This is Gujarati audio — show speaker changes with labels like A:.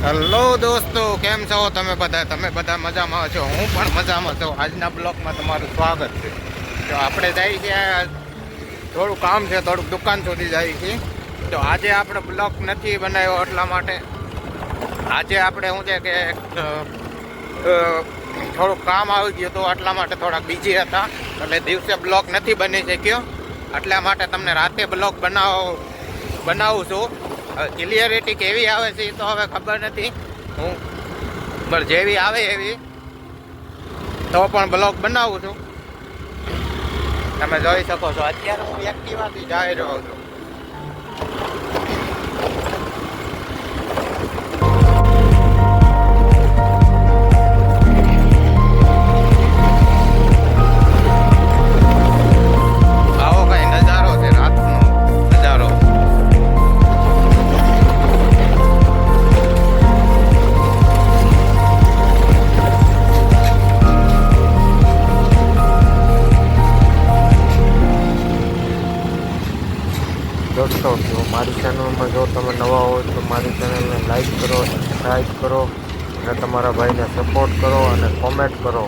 A: હેલો દોસ્તો, કેમ છો તમે બધા મજામાં છો? હું પણ મજામાં છું. આજના બ્લોગમાં તમારું સ્વાગત છે. તો આપણે જઈએ છીએ, થોડું કામ છે, થોડુંક દુકાન સુધી જઈએ છીએ. તો આજે આપણે બ્લોગ નથી બનાવ્યો એટલા માટે આજે આપણે શું છે કે થોડુંક કામ આવી ગયું હતું એટલા માટે થોડાક બીજી હતા, એટલે દિવસે બ્લોગ નથી બની શક્યો. એટલા માટે તમને રાતે બ્લોગ બનાવું છું. ક્લિયરિટી કેવી આવે છે એ તો હવે ખબર નથી, હું પણ જેવી આવે એવી તો પણ બ્લોગ બનાવું છું. તમે જોઈ શકો છો અત્યારે હું એક્ટિવાથી જઈ રહ્યો છું. આવો કઈ નજારો છે, રાતનો નજારો. દોસ્તો, જો મારી ચેનલમાં જો તમે નવા હોય તો મારી ચેનલને લાઈક કરો, સબસ્ક્રાઈબ કરો અને તમારા ભાઈને સપોર્ટ કરો અને કોમેન્ટ કરો.